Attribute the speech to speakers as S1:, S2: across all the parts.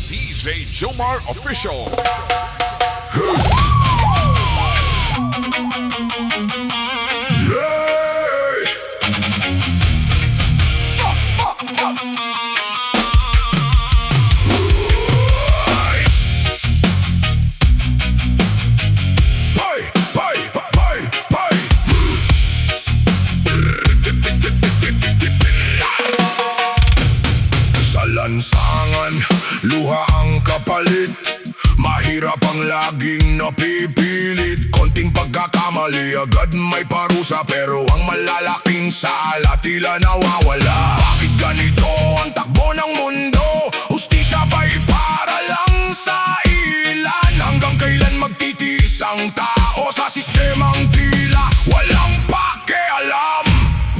S1: DJ Djjoemar Official.
S2: Lansangan, luha ang kapalit. Mahirap ang laging napipilit. Konting pagkakamali, agad may parusa. Pero ang malalaking sala, tila nawawala. Bakit ganito ang takbo ng mundo? Hustisya ba'y para lang sa ilan? Hanggang kailan magtitiis ang tao sa sistemang tila walang pakialam?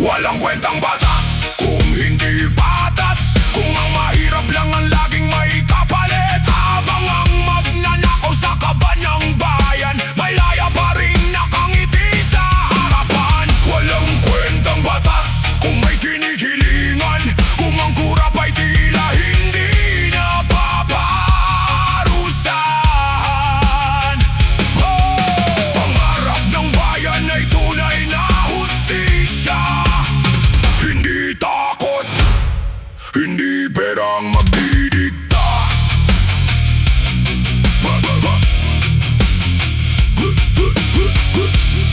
S2: Walang kwentang batas kung hindi patas. Kung ang mahirap lang ang laging may kapalit. Habang ang magnanakaw sa kaban ng bayan, malaya pa rin nakangiti sa harapan. Walang kwentang batas kung may kinikilingan. Kung ang kurap ay tila hindi napaparusahan. Pangarap ng bayan ay tunay na hustisya. Hindi takot, hindi perang magdidikta.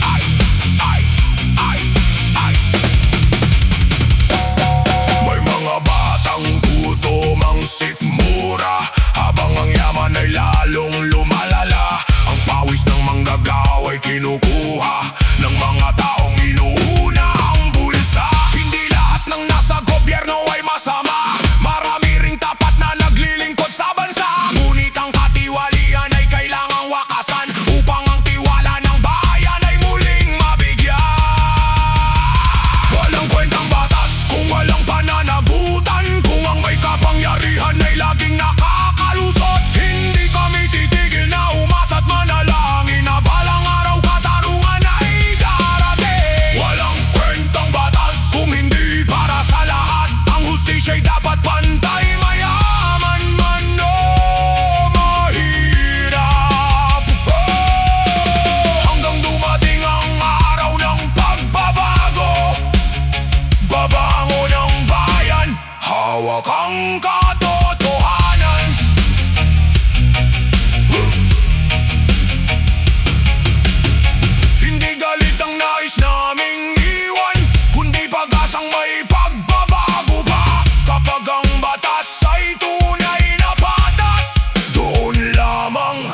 S2: Ay, ay, ay, ay. May mga batang gutom ang sikmura, habang ang yaman ay lalong lumalala. Ang pawis ng manggagawa ay kinukuha ng mga taong inuuna ang bulsa. Hindi lahat ng nasa gobyerno ay masama. Marami ring tapat na naglilingkod sa bansa. Ngunit ang katiwalian ay kailangang wakasan upang ang tiwala ng bayan ay muling mabigyan. Walang kwentang batas kung walang pananagutan. Kung ang may kapangyarihan ay laging nakakalusot. Hindi kami titigil na umasa't manalangin na balang araw katarungan ay darating. Walang kwentang batas kung hindi para sa lahat. Ang hustisya'y dapat pantay, mayaman man o mahirap. Hanggang dumating ang araw ng pagbabago, babangon ang bayan, hawak ang katotohanan. Hindi galit ang nais naming iwan, kundi pag-asang may pagbabago pa. Kapag ang batas ay tunay na batas, doon lamang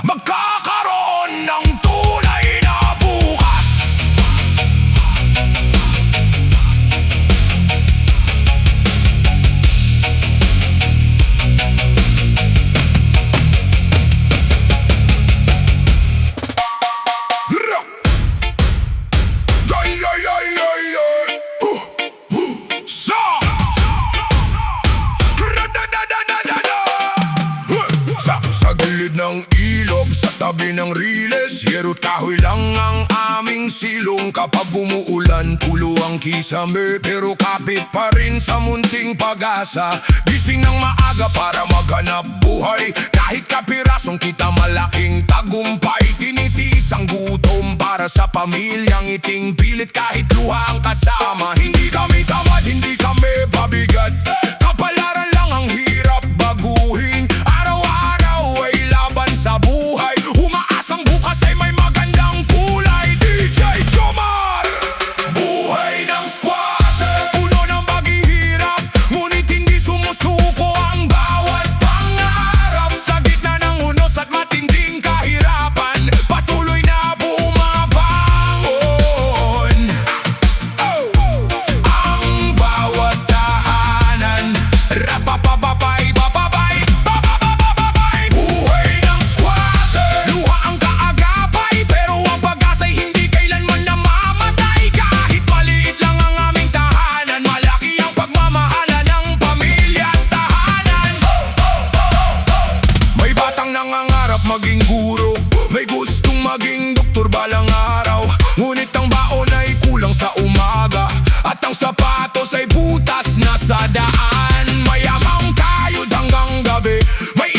S2: magkakaroon ng tunay na bukas. Sa gilid ng ilog, sa tabi ng riles, yerot kahoy lang ang aming silong. Kapag umuulan, pulo ang kisame, pero kapit pa rin sa munting pag-asa. Gising ng maaga para maghanap buhay, kahit kapirasong kita malaking tagumpay. Tinitiis ang gutom para sa pamilyang iting pilit, kahit luha ang kasama. Hindi kami tamad, hindi kami pabigat, kapalaran lang ang hirap baguhin. Araw-araw ay laban sa buhay, umaasang bukas ay may magandang kulay. DJ Djjoemar, buhay ng squatter, puno ng paghihirap, ngunit hindi sumusuko ang bawat pangarap. Sa gitna ng unos at matinding kahirapan, patuloy na bumabangon. Ang bawat tahanan, rapapapapay, papapay, papapapapay. Buhay ng squatter, luha ang kaagapay, pero ang pag-asa'y hindi kailanman namamatay. Kahit maliit lang ang aming tahanan, malaki ang pagmamahala ng pamilya at tahanan. May batang nangangarap maging guro, may gustong maging doktor balang araw. Ngunit ang baon ay kulang sa umaga, at ang sapatos ay butas na sa daan. Mayamang kayod hanggang gabi, may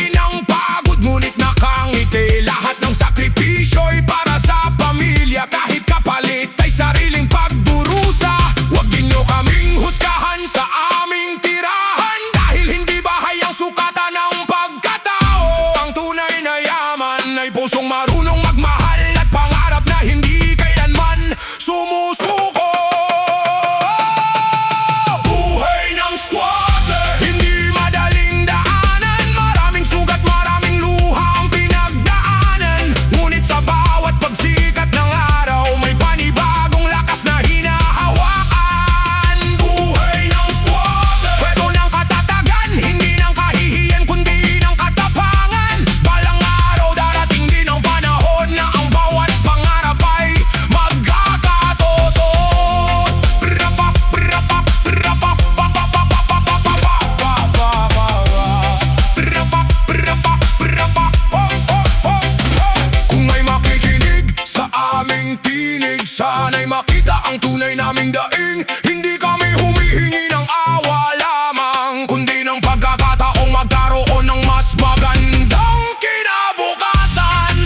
S2: tunay naming daing. Hindi kami humihingi ng awa lamang, kundi ng pagkakataong magkaroon ng mas magandang kinabukasan.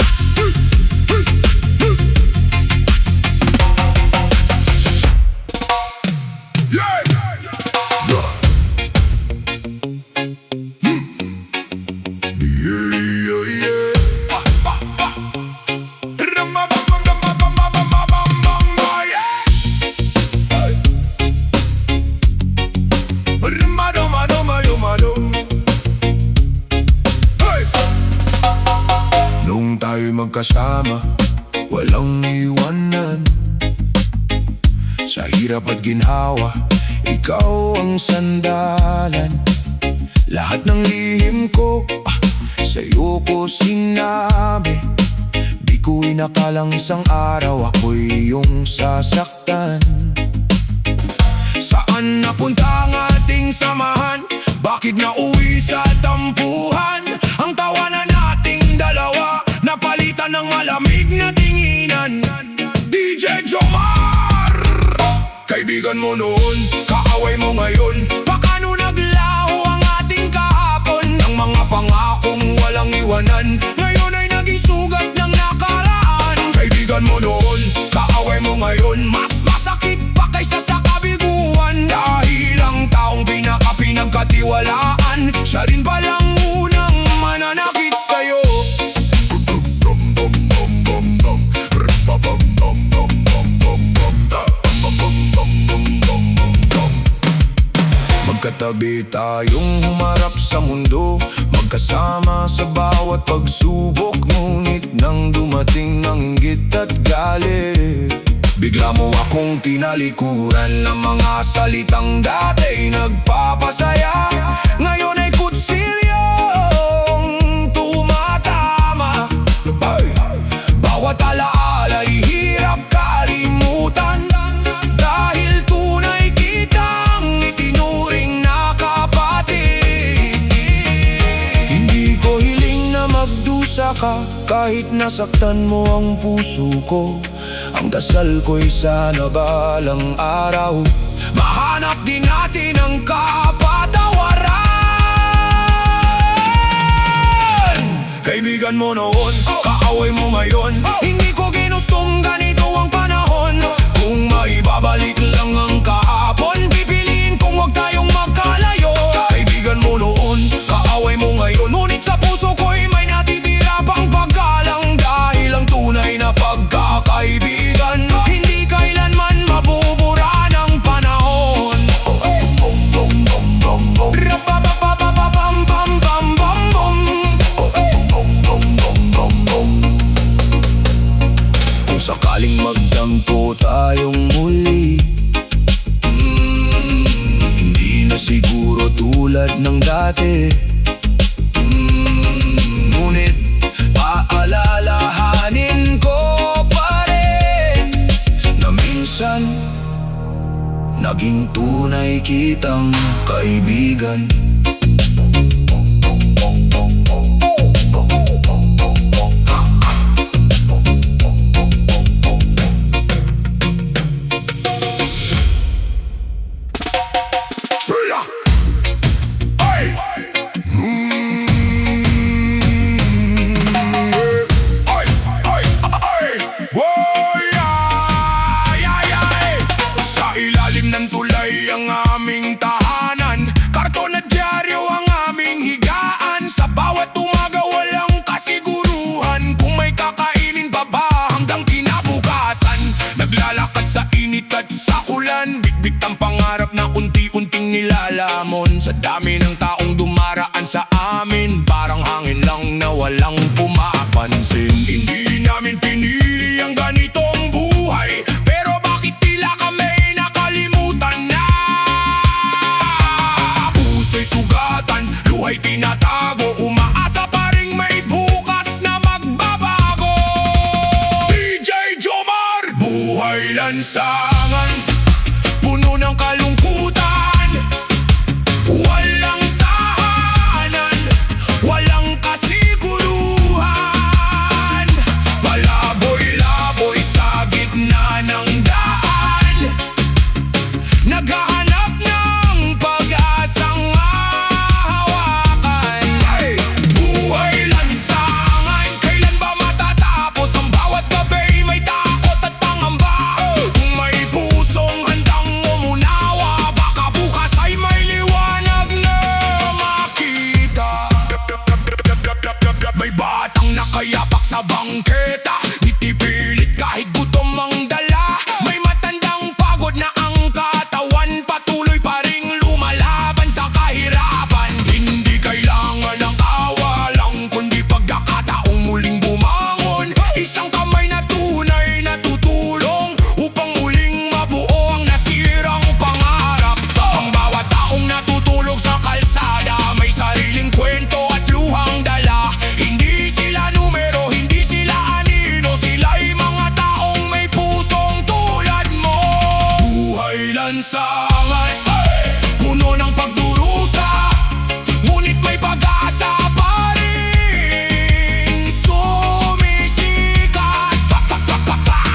S2: Yeah! Nung tayo'y magkasama, walang iwanan. Sa hirap at ginhawa, ikaw ang sandalan. Lahat ng lihim ko, sa'yo ko sinabi. Di ko inakalang isang araw ako'y iyong sasaktan. Saan napunta ang ating samahan? Bakit nga uwi sa tampuhan? Ang tawanan nating dalawa, napalitan ng malamig na tinginan. DJ Djjoemar! Kaibigan mo noon, kaaway mo ngayon. Paano naglaho ang ating kahapon? Ang mga pangakong walang iwanan, ngayon ay naging sugat ng nakaraan. Kaibigan mo noon, kaaway mo ngayon. Mas masakit pa kaysa sa kabiguan. Dahil ang taong pinagkatiwalaan, siya rin palang unang mananakit sa'yo. Magkatabi tayong humarap sa mundo, magkasama sa bawat pagsubok. Ngunit nang dumating ng inggit at galit, bigla mo akong tinalikuran. Ng mga salitang dati nagpapasaya, ngayon ay kutsilyong tumatama. Bawat alaala'y hirap kalimutan, dahil tunay kitang itinuring na kapatid. Hindi ko hiling na magdusa ka, kahit nasaktan mo ang puso ko. Ang dasal ko'y sana balang araw mahanap din natin ang kapatawaran. Kaibigan mo noon, kaaway mo ngayon. Hindi ko ginustong ganito ang panahon. Kung maibabalik lang ang kahapon, pipiliin kung huwag tayong magkalayo. Kaibigan mo noon, kaaway mo ngayon. Ngunit sa puso ko'y may natitira pang paggalang, dahil ang tunay na pagkakaibigan hindi kailanman mabubura ng panahon. Kung sakaling magdampo tayong muli, hindi na siguro tulad ng dati. Ngunit paalalahanin ko pa rin na minsan naging tunay kitang kaibigan. Sa ilalim ng tulay ang aming tahanan, karton at dyaryo ang aming higaan. Sa bawat umaga walang kasiguruhan kung may kakainin pa ba hanggang kinabukasan. Naglalakad sa init at sa ulan, bitbit ang pangarap na unti-unting nilalamon. Sa dami ng taong dumaraan sa amin, parang hangin lang na walang pumapansin. Hindi namin pinili ang ganitong buhay, pero bakit tila kami nakalimutan na? Puso'y sugatan, luha'y tinatago, umaasa pa ring may bukas na magbabago. DJ Djjoemar! Buhay lansangan, puno ng kalungkutan, walang tahanan, walang kasiguruhan. bangketa, itipilit kahit gutom ang dala. May matandang pagod na ang katawan, patuloy pa ring lumalaban sa kahirapan. Hindi kailangan ng awa lang, kundi pagkakataong muling bumangon. Isang kamay na tunay na tutulong upang muling mabuo ang nasirang pangarap. Ang bawat taong natutulog sa kalsada may sariling kwento at luhang dala. Hindi sila numero, hindi sila anino, sila'y mga taong may pusong tulad mo. Buhay lansangan, puno ng pagdurusa, ngunit may pag-asa pa rin sumisikat.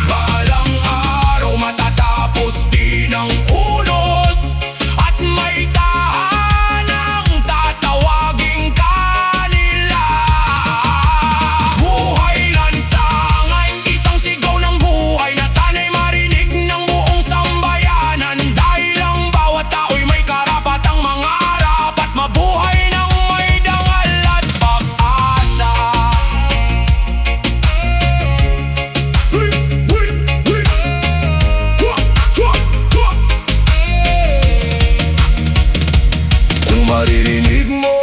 S2: Balang araw matatapos din ang unos, at may tahanang tatawaging kanila. Buhay lansangan, isang sigaw ng buhay na sana'y marinig ng buong sambayanan. Dahil ang bawat tao'y may karapatang mangarap at mabuhay ng may dangal at pag-asa. Kung maririnig mo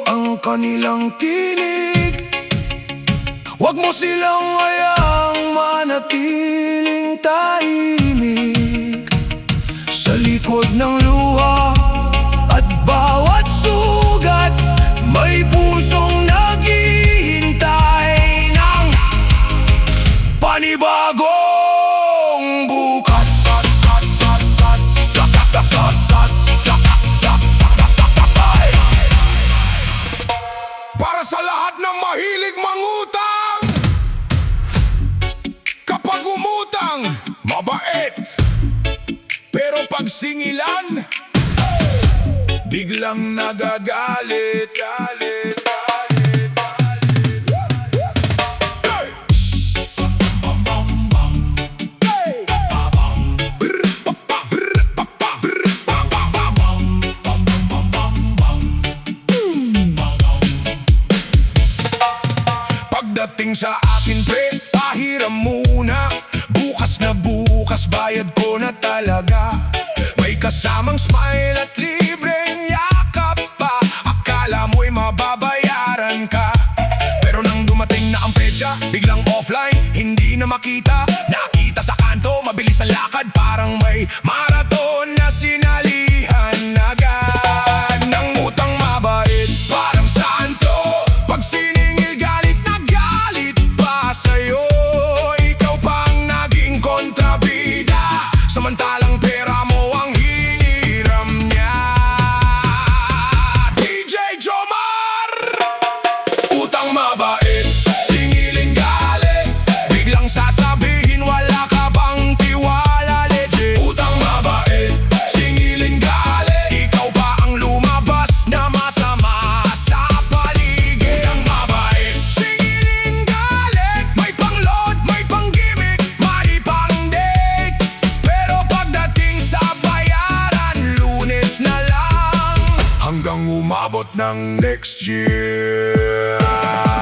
S2: ang kanilang tinig, huwag mo silang hayaang manatiling tahimik. Sa likod ng luha at bawat sugat, may pusong naghihintay ng panibagong bukas. Para sa lahat ng mahilig mangutang, kapag umutang, mabait. Pero pag singilan, biglang nagagalit. Pagdating sa akin pre, pahiram muna. Bukas na bukas, bayad ko na talaga. May kasamang smile at libreng yakap pa. Akala mo'y mababayaran ka, pero nang dumating na ang petsa, biglang offline, hindi na makita. Nakita sa kanto, mabilis ang lakad, parang may marathon na sinalihan agad. Nang utang mabait, parang santo, pag siningil galit na galit pa sa'yo. Ikaw pang naging kontrabida, samantalang pera mo ang hiniram niya. DJ Djjoemar! Utang mabait, singilin galit, biglang sasabihin wala ka bang tiwala, legit. Utang mabait, singilin galit, ikaw pa ang lumabas na masama sa paligid. Utang mabait, singilin galit, may pang-load, may pang-gimmick, may pang-date. Pero pagdating sa bayaran, Lunes na lang, hanggang umabot ng next year.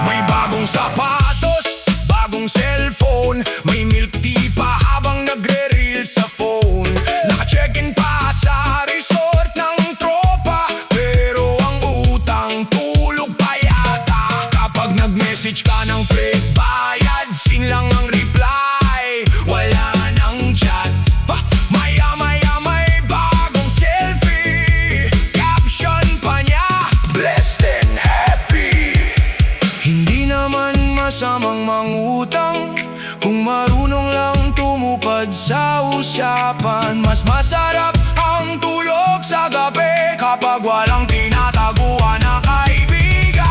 S2: May bagong sapatos, bagong cellphone, may milk tea pa habang nagre-reel sa phone. Naka-check-in pa sa resort ng tropa, pero ang utang tulog pa yata. Kapag nag-message ka ng pre-bayad, sin lang ang reply, wala nang chat. Maya-maya may bagong selfie, caption pa niya, blessed and happy. Hindi naman masamang mangutang kung marunong lang tumupad sa usapan. Mas masarap ang tulog sa gabi kapag walang tinataguan na kaibigan.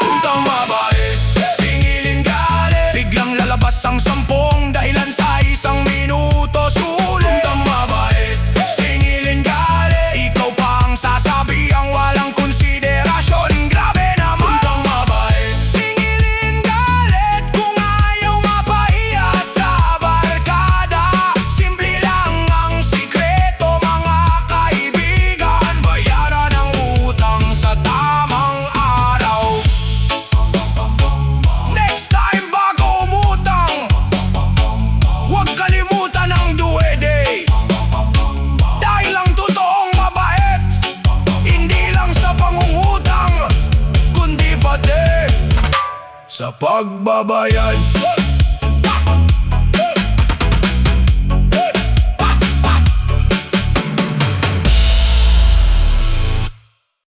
S2: Utang mabait, singilin galit, biglang lalabas ang 10 dahilan sa isang minuto. Sulit. Utang mabait, singilin galit, ikaw pa ang sasabihang walang konsiderasyon. Grabe naman. Utang mabait, singilin galit, kung ayaw mapahiya sa barkada. Simple lang ang sikreto mga kaibigan. sa pagbabayad.